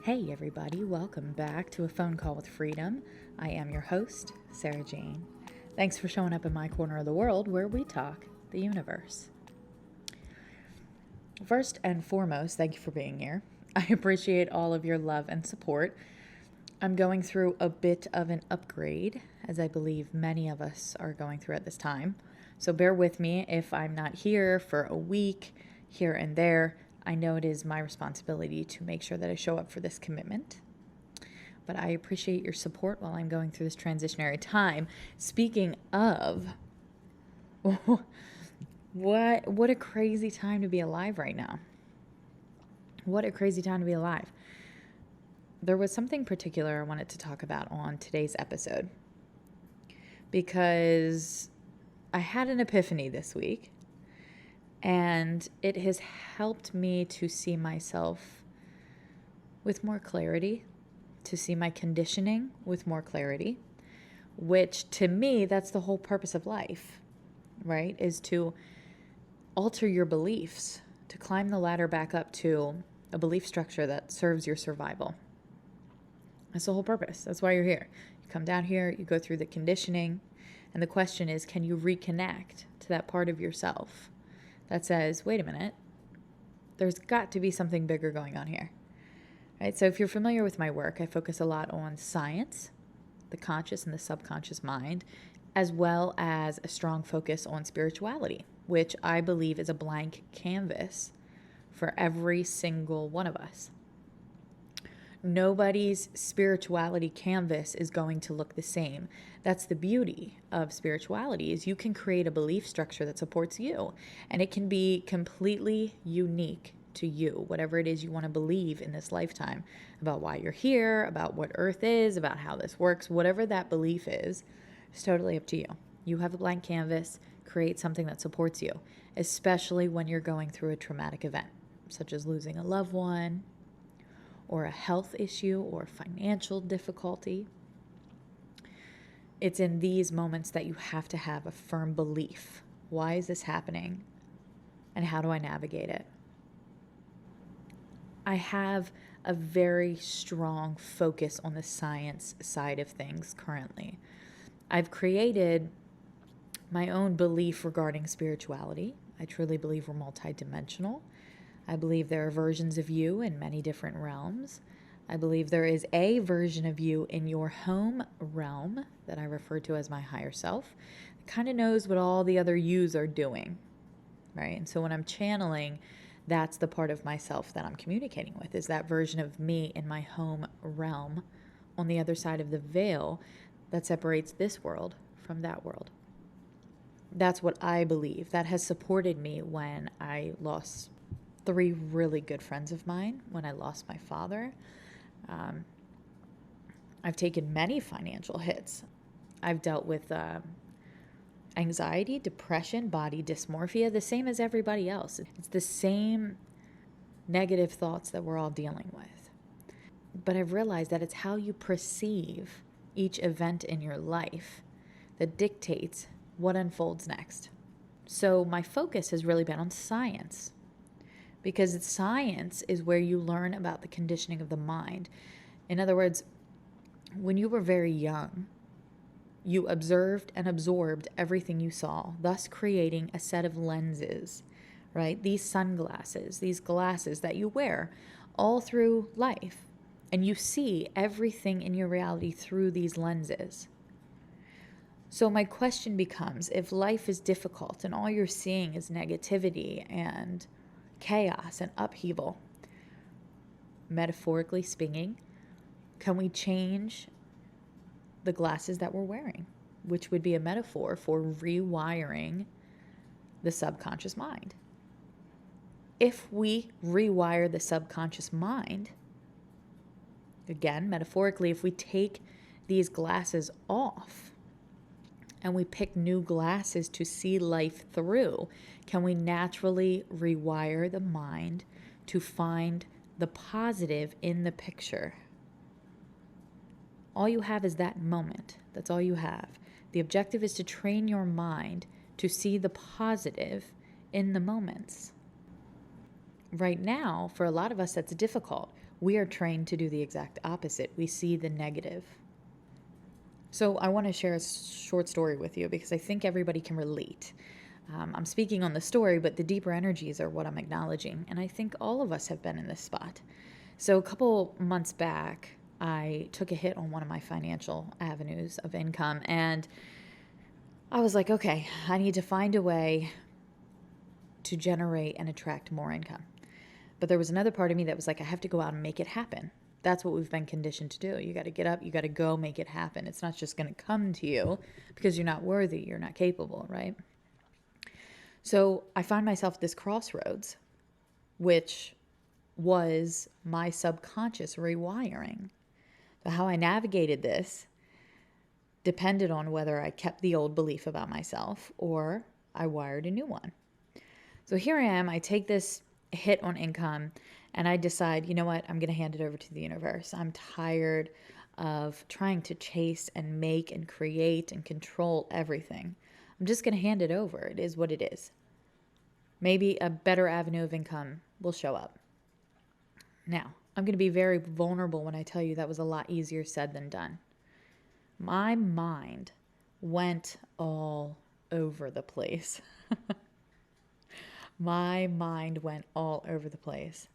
Hey everybody, welcome back to A Phone Call with Freedom. I am your host, Sarah Jane. Thanks for showing up in my corner of the world where we talk the universe. First and foremost, thank you for being here. I appreciate all of your love and support. I'm going through a bit of an upgrade, as I believe many of us are going through at this time. So bear with me if I'm not here for a week, here and there. I know it is my responsibility to make sure that I show up for this commitment. But I appreciate your support while I'm going through this transitionary time. Speaking of, what a crazy time to be alive right now. What a crazy time to be alive. There was something particular I wanted to talk about on today's episode because I had an epiphany this week. And it has helped me to see myself with more clarity, to see my conditioning with more clarity, which to me, that's the whole purpose of life, right? Is to alter your beliefs, to climb the ladder back up to a belief structure that serves your survival. That's the whole purpose. That's why you're here. You come down here, you go through the conditioning, and the question is, can you reconnect to that part of yourself that says, wait a minute, there's got to be something bigger going on here, right? So if you're familiar with my work, I focus a lot on science, the conscious and the subconscious mind, as well as a strong focus on spirituality, which I believe is a blank canvas for every single one of us. Nobody's spirituality canvas is going to look the same. That's the beauty of spirituality, is you can create a belief structure that supports you, and it can be completely unique to you, whatever it is you want to believe in this lifetime, about why you're here, about what Earth is, about how this works, whatever that belief is, it's totally up to you. You have a blank canvas, create something that supports you, especially when you're going through a traumatic event, such as losing a loved one, or a health issue, or financial difficulty. It's in these moments that you have to have a firm belief. Why is this happening? And how do I navigate it? I have a very strong focus on the science side of things currently. I've created my own belief regarding spirituality. I truly believe we're multidimensional. I believe there are versions of you in many different realms. I believe there is a version of you in your home realm that I refer to as my higher self. It kind of knows what all the other yous are doing, right? And so when I'm channeling, that's the part of myself that I'm communicating with, is that version of me in my home realm on the other side of the veil that separates this world from that world. That's what I believe. That has supported me when I lost 3 really good friends of mine, when I lost my father. I've taken many financial hits. I've dealt with anxiety, depression, body dysmorphia, the same as everybody else. It's the same negative thoughts that we're all dealing with. But I've realized that it's how you perceive each event in your life that dictates what unfolds next. So my focus has really been on science, because science is where you learn about the conditioning of the mind. In other words, when you were very young, you observed and absorbed everything you saw, thus creating a set of lenses, right? These sunglasses, these glasses that you wear all through life, and you see everything in your reality through these lenses. So my question becomes, if life is difficult and all you're seeing is negativity and chaos and upheaval, metaphorically speaking, can we change the glasses that we're wearing, which would be a metaphor for rewiring the subconscious mind? If we rewire the subconscious mind, again, metaphorically, if we take these glasses off and we pick new glasses to see life through, can we naturally rewire the mind to find the positive in the picture? All you have is that moment. That's all you have. The objective is to train your mind to see the positive in the moments. Right now, for a lot of us, that's difficult. we are trained to do the exact opposite. We see the negative. So I want to share a short story with you because I think everybody can relate. I'm speaking on the story, but the deeper energies are what I'm acknowledging. And I think all of us have been in this spot. So a couple months back, I took a hit on one of my financial avenues of income. And I was like, okay, I need to find a way to generate and attract more income. But there was another part of me that was like, I have to go out and make it happen. That's what we've been conditioned to do. You got to get up, you got to go make it happen. It's not just going to come to you because you're not worthy, you're not capable, right? So I find myself at this crossroads, which was my subconscious rewiring. So how I navigated this depended on whether I kept the old belief about myself or I wired a new one. So here I am, I take this hit on income and I decide, you know what, I'm going to hand it over to the universe. I'm tired of trying to chase and make and create and control everything. I'm just going to hand it over. It is what it is. Maybe a better avenue of income will show up. Now, I'm going to be very vulnerable when I tell you that was a lot easier said than done. My mind went all over the place. My mind went all over the place.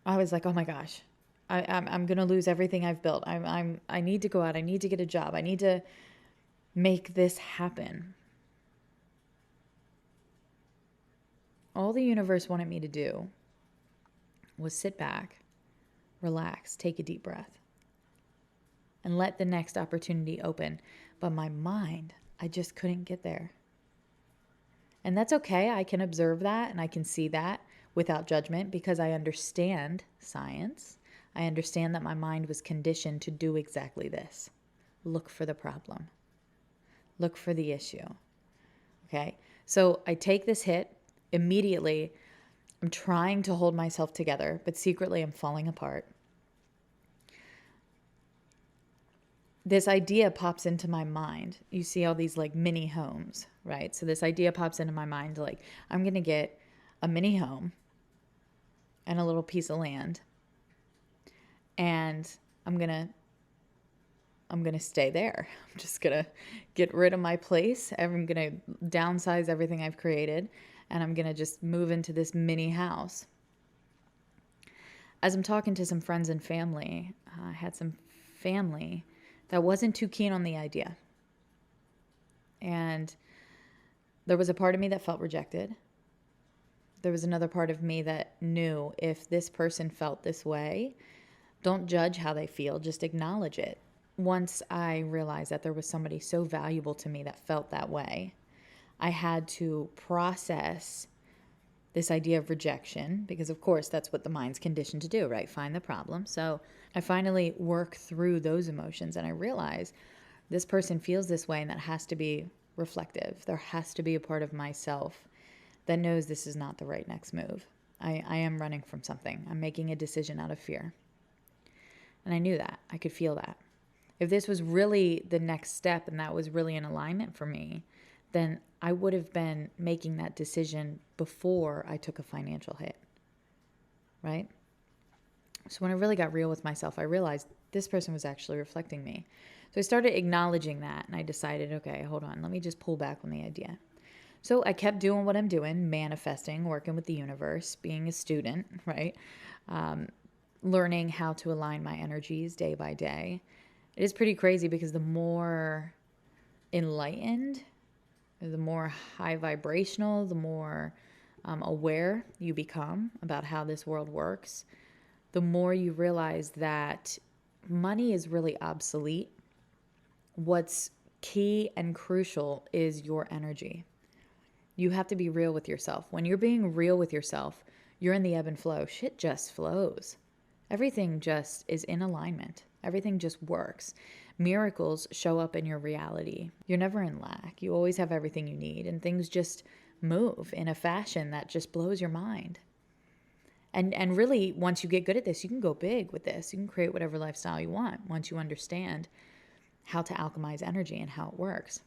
I was like, oh my gosh, I'm going to lose everything I've built. I need to go out. I need to get a job. I need to make this happen. All the universe wanted me to do was sit back, relax, take a deep breath, and let the next opportunity open. But my mind, I just couldn't get there. And that's okay. I can observe that and I can see that without judgment because I understand science. I understand that my mind was conditioned to do exactly this. Look for the problem. Look for the issue. Okay? So I take this hit. Immediately, I'm trying to hold myself together, but secretly I'm falling apart. This idea pops into my mind. You see all these like mini homes, right? So this idea pops into my mind like, I'm going to get a mini home and a little piece of land. And I'm going to stay there. I'm just going to get rid of my place. I'm going to downsize everything I've created. And I'm going to just move into this mini house. As I'm talking to some friends and family, I had some family that wasn't too keen on the idea. And there was a part of me that felt rejected. There was another part of me that knew if this person felt this way, don't judge how they feel, just acknowledge it. Once I realized that there was somebody so valuable to me that felt that way, I had to process this idea of rejection because, of course, that's what the mind's conditioned to do, right? Find the problem. So I finally work through those emotions and I realize this person feels this way and that has to be reflective. There has to be a part of myself that knows this is not the right next move. I am running from something. I'm making a decision out of fear. And I knew that. I could feel that. If this was really the next step and that was really in alignment for me, then I would have been making that decision before I took a financial hit, right? So when I really got real with myself, I realized this person was actually reflecting me. So I started acknowledging that and I decided, okay, hold on, let me just pull back on the idea. So I kept doing what I'm doing, manifesting, working with the universe, being a student, right? Learning how to align my energies day by day. It is pretty crazy because the more enlightened, the more high vibrational, the more aware you become about how this world works, the more you realize that money is really obsolete. What's key and crucial is your energy. You have to be real with yourself. When you're being real with yourself, you're in the ebb and flow. Shit just flows. Everything just is in alignment. Everything just works. Miracles show up in your reality. You're never in lack. You always have everything you need, and things just move in a fashion that just blows your mind. And really, once you get good at this, you can go big with this. You can create whatever lifestyle you want once you understand how to alchemize energy and how it works.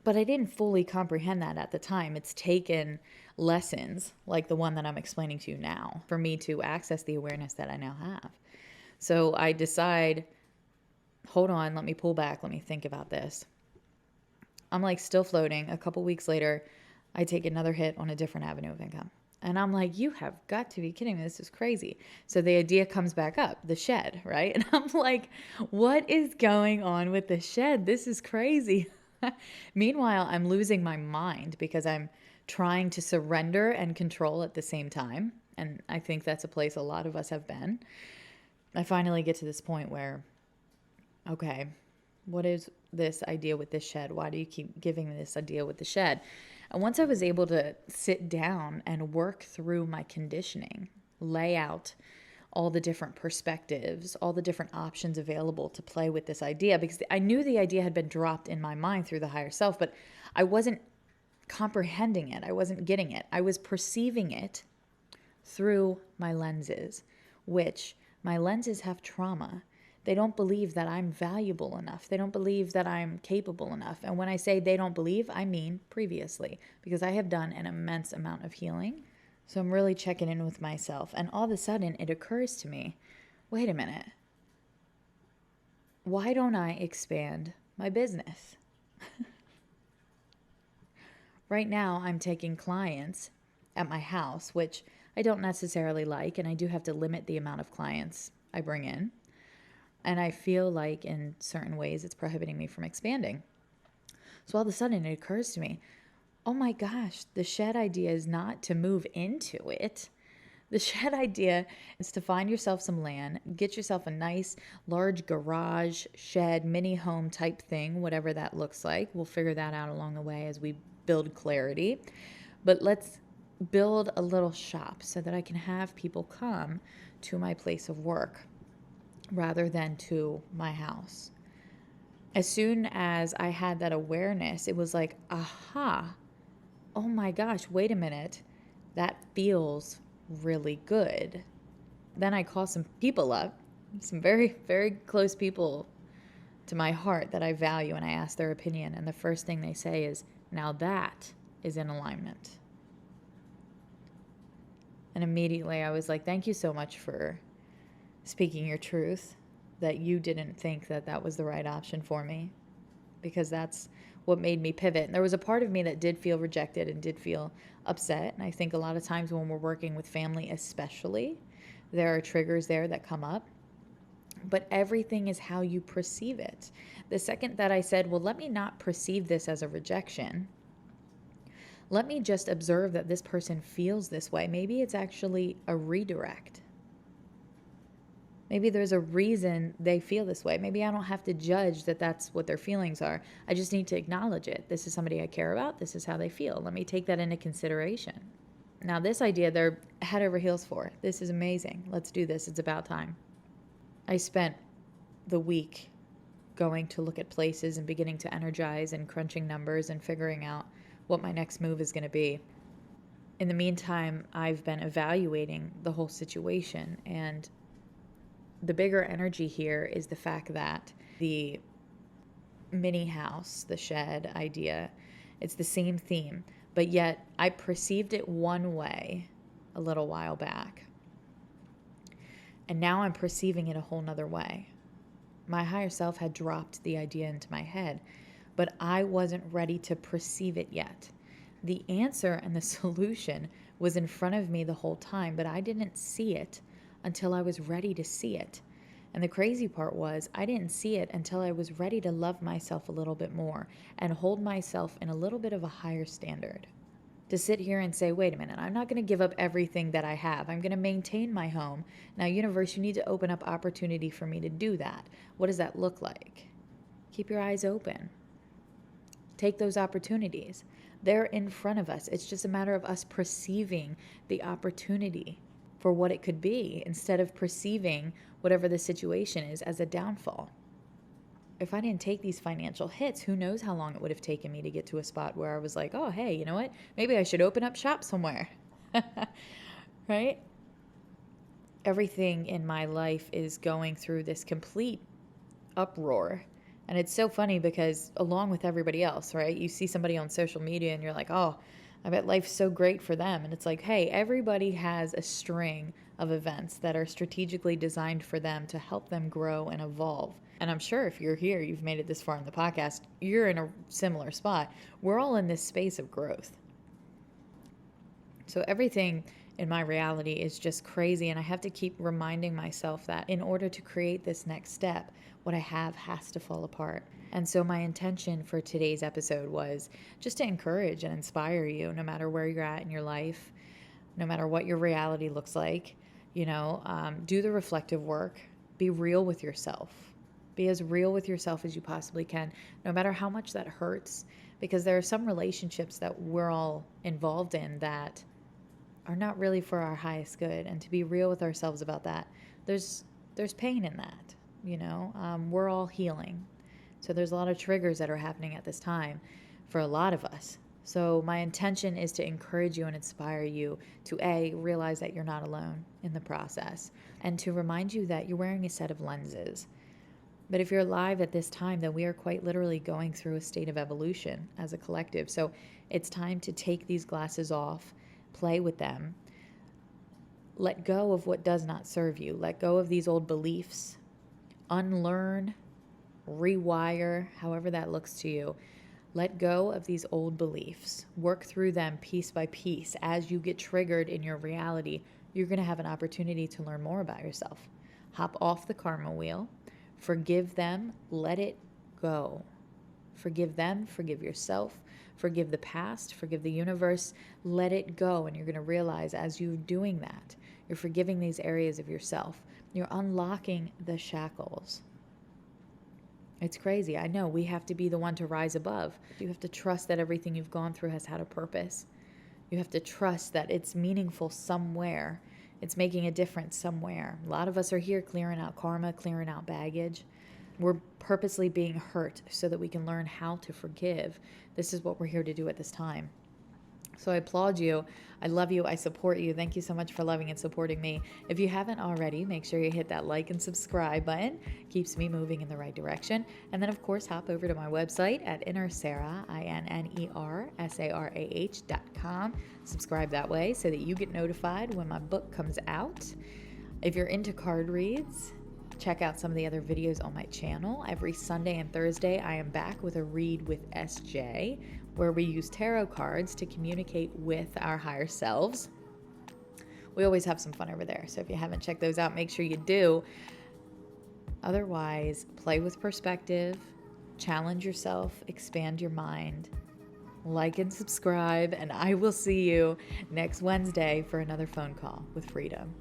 But I didn't fully comprehend that at the time. It's taken lessons like the one that I'm explaining to you now for me to access the awareness that I now have. So I decide, hold on, let me pull back, let me think about this. I'm like still floating. A couple weeks later, I take another hit on a different avenue of income. And I'm like, you have got to be kidding me. This is crazy. So the idea comes back up, the shed, right? And I'm like, what is going on with the shed? This is crazy. Meanwhile, I'm losing my mind because I'm trying to surrender and control at the same time. And I think that's a place a lot of us have been. I finally get to this point where, okay, what is this idea with this shed? Why do you keep giving me this idea with the shed? And once I was able to sit down and work through my conditioning, lay out all the different perspectives, all the different options available to play with this idea, because I knew the idea had been dropped in my mind through the higher self, but I wasn't comprehending it. I wasn't getting it. I was perceiving it through my lenses, which my lenses have trauma. They don't believe that I'm valuable enough. They don't believe that I'm capable enough. And when I say they don't believe, I mean previously, because I have done an immense amount of healing. So I'm really checking in with myself. And all of a sudden it occurs to me, wait a minute. Why don't I expand my business? Right now I'm taking clients at my house, which I don't necessarily like. And I do have to limit the amount of clients I bring in. And I feel like in certain ways it's prohibiting me from expanding. So all of a sudden it occurs to me, oh my gosh, the shed idea is not to move into it. The shed idea is to find yourself some land, get yourself a nice large garage, shed, mini home type thing, whatever that looks like. We'll figure that out along the way as we build clarity. But let's build a little shop so that I can have people come to my place of work rather than to my house. As soon as I had that awareness, it was like, aha, oh my gosh, wait a minute. That feels really good. Then I call some people up, some very, very close people to my heart that I value, and I ask their opinion. And the first thing they say is, now that is in alignment. And immediately I was like, thank you so much for speaking your truth, that you didn't think that that was the right option for me, because that's what made me pivot. And there was a part of me that did feel rejected and did feel upset. And I think a lot of times when we're working with family especially, there are triggers there that come up. But everything is how you perceive it. The second that I said, well, let me not perceive this as a rejection. Let me just observe that this person feels this way. Maybe it's actually a redirect. Maybe there's a reason they feel this way. Maybe I don't have to judge that that's what their feelings are. I just need to acknowledge it. This is somebody I care about. This is how they feel. Let me take that into consideration. Now, this idea they're head over heels for. This is amazing. Let's do this. It's about time. I spent the week going to look at places and beginning to energize and crunching numbers and figuring out what my next move is going to be. In the meantime, I've been evaluating the whole situation, and the bigger energy here is the fact that the mini house, the shed idea, it's the same theme, but yet I perceived it one way a little while back. And now I'm perceiving it a whole nother way. My higher self had dropped the idea into my head, but I wasn't ready to perceive it yet. The answer and the solution was in front of me the whole time, but I didn't see it until I was ready to see it. And the crazy part was I didn't see it until I was ready to love myself a little bit more and hold myself in a little bit of a higher standard. To sit here and say, wait a minute, I'm not going to give up everything that I have. I'm going to maintain my home. Now, universe, you need to open up opportunity for me to do that. What does that look like? Keep your eyes open. Take those opportunities. They're in front of us. It's just a matter of us perceiving the opportunity for what it could be instead of perceiving whatever the situation is as a downfall. If I didn't take these financial hits, who knows how long it would have taken me to get to a spot where I was like, oh, hey, you know what? Maybe I should open up shop somewhere. Right? Everything in my life is going through this complete uproar And it's so funny because along with everybody else, right? You see somebody on social media and you're like, oh, I bet life's so great for them. And it's like, hey, everybody has a string of events that are strategically designed for them to help them grow and evolve. And I'm sure if you're here, you've made it this far in the podcast, you're in a similar spot. We're all in this space of growth. So everything in my reality is just crazy. And I have to keep reminding myself that in order to create this next step, what I have has to fall apart. And so my intention for today's episode was just to encourage and inspire you, no matter where you're at in your life, no matter what your reality looks like, do the reflective work, be real with yourself. Be as real with yourself as you possibly can, no matter how much that hurts, because there are some relationships that we're all involved in that are not really for our highest good. And to be real with ourselves about that, there's pain in that, we're all healing. So there's a lot of triggers that are happening at this time for a lot of us. So my intention is to encourage you and inspire you to realize that you're not alone in the process, and to remind you that you're wearing a set of lenses. But if you're alive at this time, then we are quite literally going through a state of evolution as a collective. So it's time to take these glasses off, play with them, let go of what does not serve you, let go of these old beliefs, unlearn, rewire, however that looks to you. Let go of these old beliefs. Work through them piece by piece. As you get triggered in your reality, you're going to have an opportunity to learn more about yourself. Hop off the karma wheel. Forgive them. Let it go. Forgive them. Forgive yourself. Forgive the past. Forgive the universe. Let it go. And you're going to realize as you're doing that, you're forgiving these areas of yourself. You're unlocking the shackles. It's crazy. I know we have to be the one to rise above. You have to trust that everything you've gone through has had a purpose. You have to trust that it's meaningful somewhere. It's making a difference somewhere. A lot of us are here clearing out karma, clearing out baggage. We're purposely being hurt so that we can learn how to forgive. This is what we're here to do at this time. So I applaud you. I love you. I support you. Thank you so much for loving and supporting me. If you haven't already, make sure you hit that like and subscribe button. Keeps me moving in the right direction. And then, of course, hop over to my website at innersarah, INNERSARAH.com. Subscribe that way so that you get notified when my book comes out. If you're into card reads, check out some of the other videos on my channel. Every Sunday and Thursday, I am back with a Read with SJ, where we use tarot cards to communicate with our higher selves. We always have some fun over there, so if you haven't checked those out, make sure you do. Otherwise, play with perspective, challenge yourself, expand your mind, like and subscribe, and I will see you next Wednesday for another phone call with freedom.